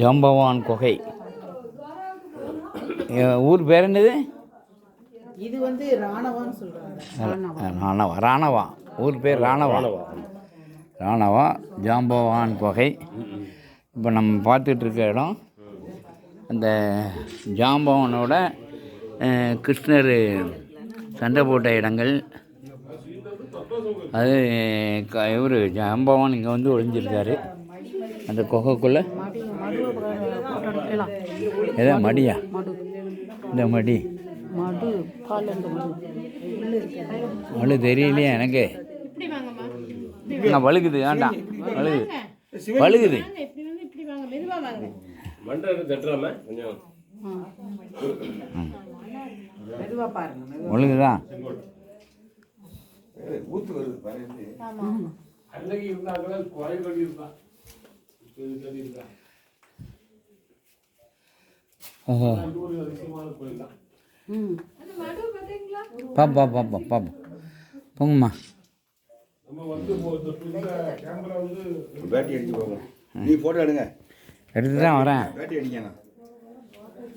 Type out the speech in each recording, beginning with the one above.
ஜாம்பவான் குகை. ஊர் பேர் என்னது? இது வந்து ராணவான்னு சொல்கிறாங்க. ராணவா. ஊர் பேர் ராணவா. ஜாம்பவான் குகை. இப்போ நம்ம பார்த்துட்டு இருக்க இடம் அந்த ஜாம்பவானோட கிருஷ்ணர் சண்டை போட்ட இடங்கள். அது இவர் ஜாம்பவான் இங்கே வந்து ஒழிஞ்சிருக்காரு அந்த குகைக்குள்ளே. எதா மடியா? இந்த மடி மழு தெரியலையே எனக்கு. வழுகுது. வேண்டாம், வழுகுது. ஒழுங்குதா? பாப்பா போங்கம்மா. பேட்டி அடிச்சு போங்க. நீ போட்டோ எடுங்க. எடுத்து தான் வரேன். பேட்டி அடிக்கணும்,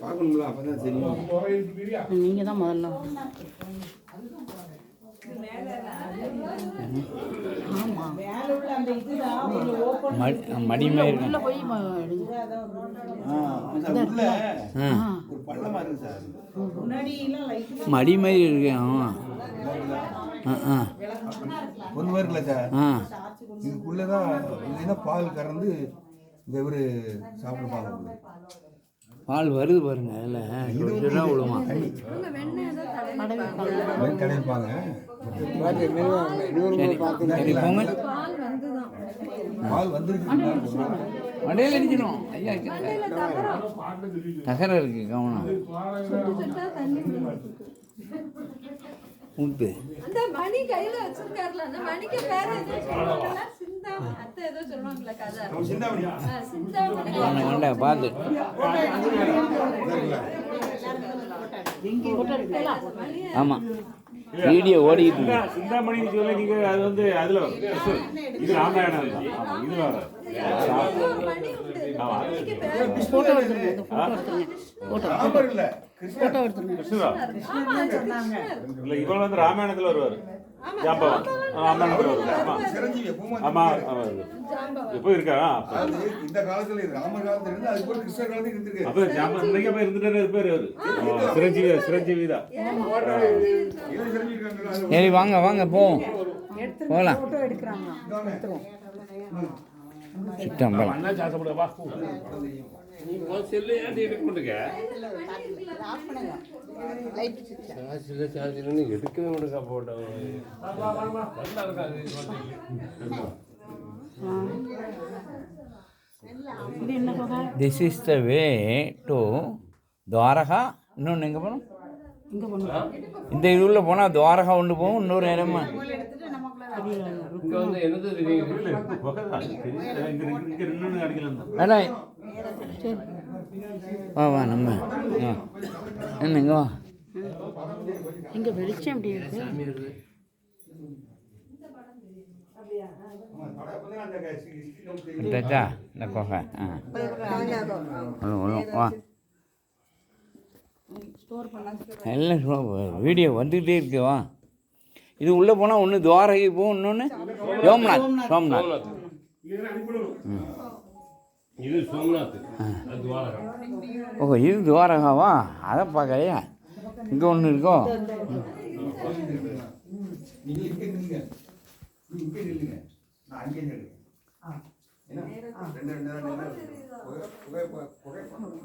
பார்க்கணும்ல, அப்போ தான் தெரியும். நீங்கள் தான் முதல்ல. மடி மாதிரி இருக்கு. மடி மாதிரி இருக்கு. ஒன்று வருங்களா சார்? இதுக்குள்ளதான் பால் கறந்து இந்த இவர் சாப்பிடுவாங்க. பால் வருது பாருங்க. அதில் விழுமா கிடைப்பாங்க. போங்க. பால் வந்துருக்கு. மடையில் அடிக்கணும். ஐயா தகர இருக்கு, கவனம். ஊத்து பார்த்து ஆமாம் வீடியோ ஓடிக்கிட்டு இருக்கு. சிந்தாமணின்னு சொல்லி நீங்கள் அது வந்து அதில் இது ராமாயணம் இதில் வர இல்லை, இவன் வந்து ராமாயணத்தில் வருவார். ஜாம்பவான் ராமாயணத்தில் வருவார். ஆமாம் எப்போ இருக்கா? இந்த காலத்துல ராமர் காலத்துல இருந்து அது போய் கிருஷ்ணர் காலத்துல இருந்திருக்கு. அப்போ ஜாம்பவான் இன்னைக்கு போய் இருந்துட்டே இருப்பார். சிரஞ்சீவி தான். சரி வாங்க போவோம், போகலாம். சித்தம்பலம் எடுக்கவே முடியா போட்டோம். This is the way to Dwarka. இன்னொன்று எங்கே போகணும்? இந்த இதுக்குள்ளே போனால் துவாரகா ஒன்று போகும். இன்னொரு நேரமா வா நம்ம என்னங்க வா. இங்கே வெளிச்சம் எப்படி இருக்கு? இந்த குகை. வா எல்லாம் வீடியோ வந்துக்கிட்டே இருக்கு. வா. இது உள்ளே போனால் ஒன்று துவாரகை போகும், இன்னொன்று சோம்நாத். ஓ, இது துவாரகாவா? அதை பார்க்கலையா? இங்கே ஒன்று இருக்கோ?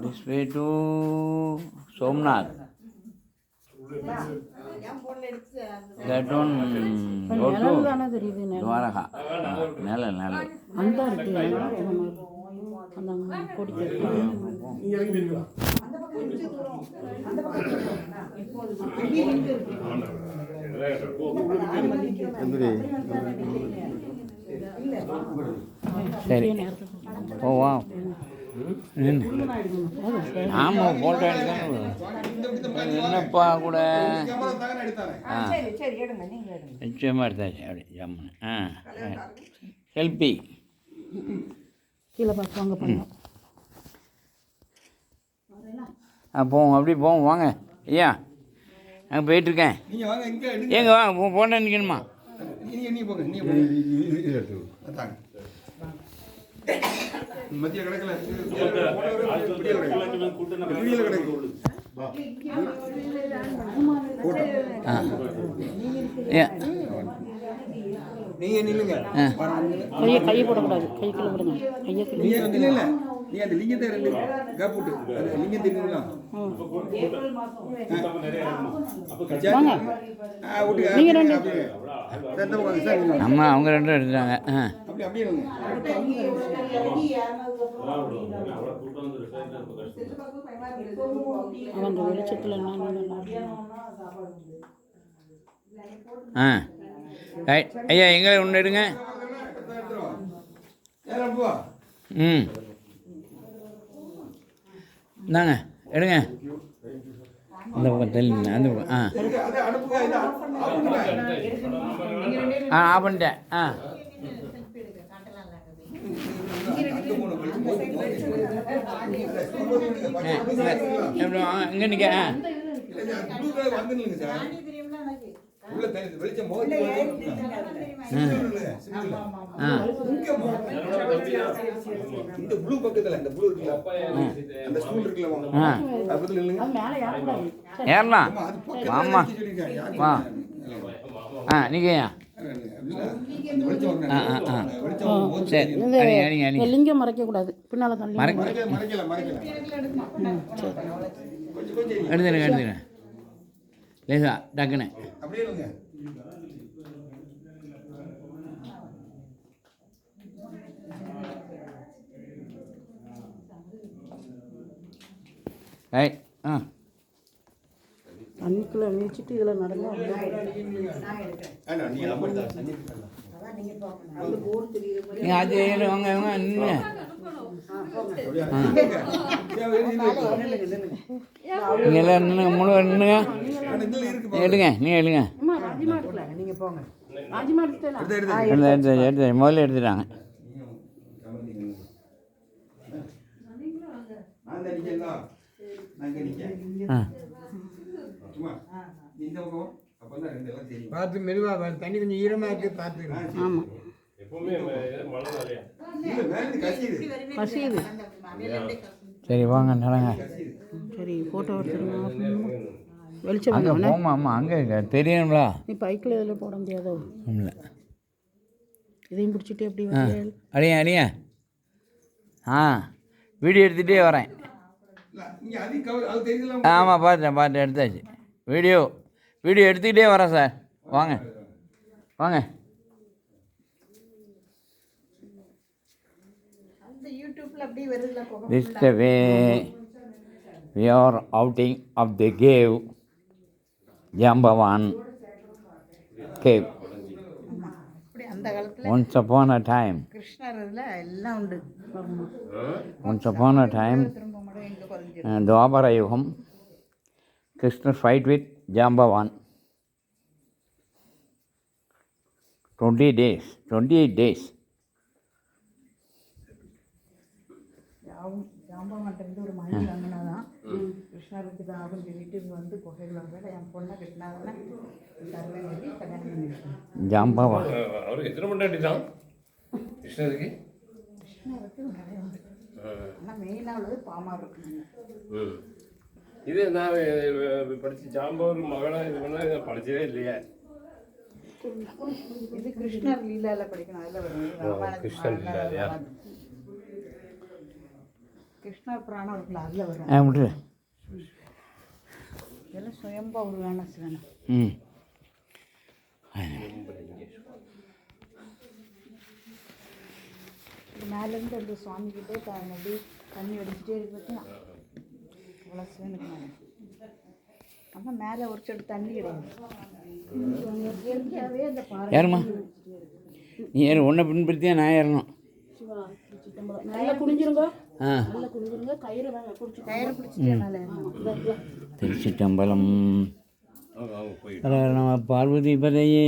This way to Somnath. That one go to Dwaraka. Nella. சரி போவா. ஆமாம் ஃபோட்டோ எடுக்கணும். என்னப்பா கூட நிச்சயமாக எடுத்தாச்சு அப்படி ஜம்முன்னு. ஹெல்பி. கீழே பார்த்து வாங்க பண்ணுங்க. போவோம், அப்படி போவோம், வாங்க ஐயா. அங்கே போயிட்டுருக்கேன். நீங்க வாங்க இங்க எடுங்க. ஏங்க வாங்க, போண்டா நிற்கணுமா? நீங்க போங்க, நீங்க போங்க. அதாங்க. மத்திய கிடக்கல. விடியல கிடக்கு. ஏன் நீங்க நில்லுங்க. கையை போடக்கூடாது. கை கீழே விடுங்க. கையை கீழே. நீங்க வந்து இல்ல. நீ அந்த லிங்கத்தை ரெண்டு கேப் விட்டு அந்த லிங்கம் தெரியுங்களா? வாங்க. விட்டு நீங்க ரெண்டு. அம்மா அவங்க ரெண்டும் எடுத்துட்டாங்க. அப்படி அப்படியே இருங்க. அவங்க வெளிச்சத்தில் என்ன ரைட் ஐயா, எங்களை ஒன்று எடுங்க. ம் இந்தாங்க எடுங்க. அந்த பக்கம் தள்ளிங்க, அந்த பக்கம். ஆஃப் பண்ணிட்டேன். இங்கே நிற்க. இந்த ப்ளூ பக்கத்துல இந்த ப்ளூ இருக்குல்ல, அந்த ஸ்டூல் இருக்குல்ல, அது பக்கத்துல நில்லுங்க. ஏறலாம். ஆமா வா. நீங்கயா சரி. அடிங்க அடிங்க. லிங்கம் மறைக்கக்கூடாது. பின்னால் தள்ளி எடுத்துருங்க எடுத்துருங்க. லேசா டக்குன்னு. அப்படியே இருங்க. ரைட். தண்ணிக்குள்ளே நீச்சிட்டு இதில் நடந்தா நீங்கள் அது வாங்க வாங்க நின்று. நீங்கள் எல்லாம் நின்றுங்க, முழு நின்றுங்க. எடுங்க, நீங்கள் எடுங்க. நீங்கள் போங்க. ராஜிமா எடுத்து முதல்ல எடுத்துட்டாங்க. பார்த்து மெதுவாக தண்ணி கொஞ்சம் ஈரமாக இருக்கு, பார்த்து. ஆமாம் கசியுது. சரி வாங்க நடங்க. சரி ஃபோட்டோ எடுத்துருங்க. வெளிச்சம் அங்கே போமா. ஆமாம் அங்கே தெரியுங்களா? நீ பைக்கில் இதில் போட முடியாதோ? இல்லை இதையும் பிடிச்சிட்டு எப்படி அடிங்க அடிங்க. வீடியோ எடுத்துகிட்டே வரேன். ஆமாம் பார்த்து எடுத்தாச்சு. வீடியோ எடுத்துக்கிட்டே வரேன் சார். வாங்க வாங்க. This is the way we are outing of the cave, Jambavan cave. Once upon a time. Once upon a time, Dwapara Yugam, Krishna fight with Jambavan. 28 days. ஜாம்பவான்ட்டு ஒரு மணி வாங்கினாதான் கிருஷ்ணருக்கு தான் அவங்க வீட்டுக்கு வந்து குகையில் என் பொண்ணை கிட்டினாதானே கல்யாணம் பண்ணியிருக்கேன். ஜாம்பவான் அவருக்கு எத்தனை மண்டாட்டி தான் கிருஷ்ணருக்கு? கிருஷ்ணருக்கு நிறைய உண்டு. ஆனால் மெயினாக உள்ளது பாமா இருக்குங்க. இது நான் படித்து ஜாம்பவர் மகளாக இது பண்ணால் படித்ததே இல்லையா? இது கிருஷ்ணர் லீலாவில் படிக்கணும். அதில் கிருஷ்ணர் லீலாலையா? கிருஷ்ணர் புராணம் இருக்குல்ல, அதில் வரும். விட்டு இதெல்லாம் சுயம்பா உருவான சிவனம். மேலேருந்து அந்த சுவாமிக்கிட்டே அப்படியே தண்ணி அடிச்சுட்டே இருக்கு. அவ்வளோ சிவனுக்கு மேலே. ஆனால் மேலே ஒரு சொட்டு தண்ணி கிடையாது. இயற்கையாகவே அந்த பாறை ஏறுமா. நீ ஏறு. ஒன்றை பின்படுத்தியா நான் ஏறணும். நல்லா குடிஞ்சிருங்க. நல்லா குடிஞ்சிருங்க. கயிறு கயிறு பிடிச்சிட்டு திருச்சிட்டம்பலம். நம்ம பார்வதி பதையே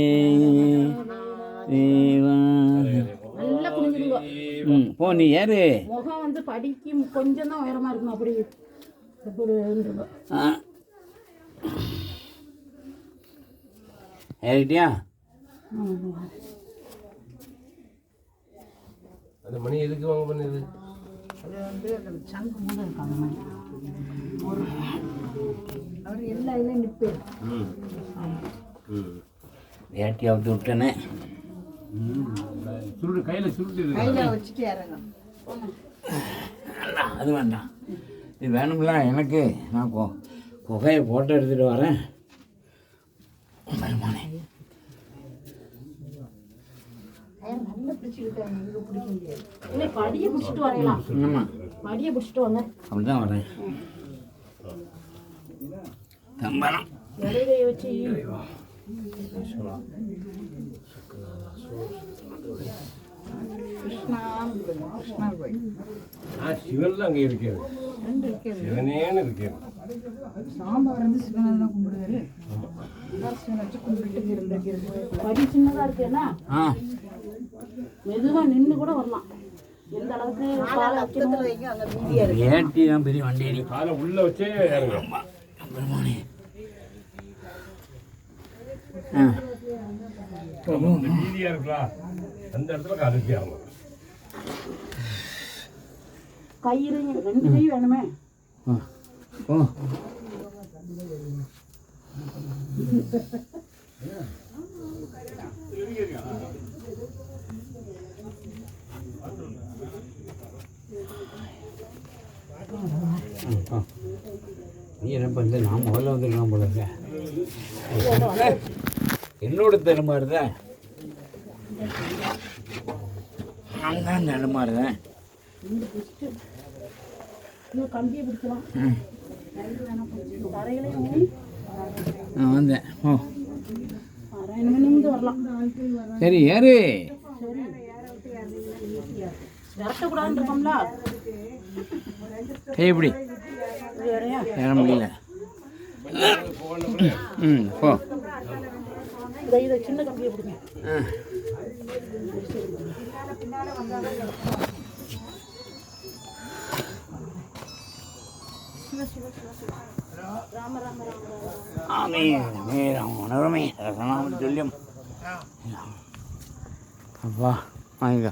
தேவா. ம் போ நீ ஏறு. முகம் வந்து படிக்கு கொஞ்சம் தான் உயரமாக இருக்கணும். அப்படி ஆ ஏறிட்டியா? அந்த மணி எதுக்கு வாங்க பண்ணுது? அது வந்து அந்த சங்கு மூட இருக்கும் அந்த மாதிரி. அவர் எல்லா இதுலையும் நிற்பேன். வேட்டி அவுத்து விட்டேனே. சுருட்டு கையில் சுருட்டு கையில் வச்சுட்டு இறங்க. அது வேண்டாம், இது வேணும்ல எனக்கு. நான் குகையை ஃபோட்டோ எடுத்துகிட்டு வரேன். வருமானே நல்லா பிடிச்சிக்கிட்டாங்க. இது பிடிக்க முடியாது. இல்லை படியை பிடிச்சிட்டு வரலாம். ஆமாம் படியை பிடிச்சிட்டு வாங்க. அப்படி தான் வரேன். கம்பளம் இடையை வச்சு கிருஷ்ணா கிருஷ்ணா கோயில் சிவன்லாம் அங்கே இருக்கிறது. ரெண்டு இருக்கிறது. சிவனேன்னு இருக்கிறது. சாம்பார் வந்து சிவனை தான் கும்பிடுவாரு. சிவனை வச்சு கும்பிட்டு இருந்திருக்கிறது. படி சின்னதாக இருக்குன்னா ஆ மெதுவாக நின்று கூட வரலாம். எந்த அளவுக்கு பக்கத்தில் வைங்க அங்கே மீதியாக இருக்கு. ஏட்டி தான் பெரிய வண்டி அடி. காலை உள்ள வச்சே இறங்கும். பெருமானே ஆ மீதியா இருக்கலாம், அந்த இடத்துல கால் வச்சு இறங்கும். கயிறு 2 கை வேணுமே. ஓ ஓ நீ என்ன பண்ணுறது? நான் முதல்ல வந்துருக்கலாம் போல இருக்க. என்னோட தடுமாறுதேன், நான் தான் தடுமாறுதேன். இன்னும் கம்பியை பிடிக்கலாம். தரையிலையும் ஊனி நான் வந்தேன். ஓ நிமிந்து வரலாம். சரி ஏறு. விரட்டக்கூடாதுன்னு இருக்கோம்ல. எப்படி ஏற முடியல. ம் போ. இதை சின்ன கம்பியை பிடிங்க. ராம ராம ராம ஆமே உணர்வுமே ரசனாமல் சொல்லியும் அப்பா வாங்க.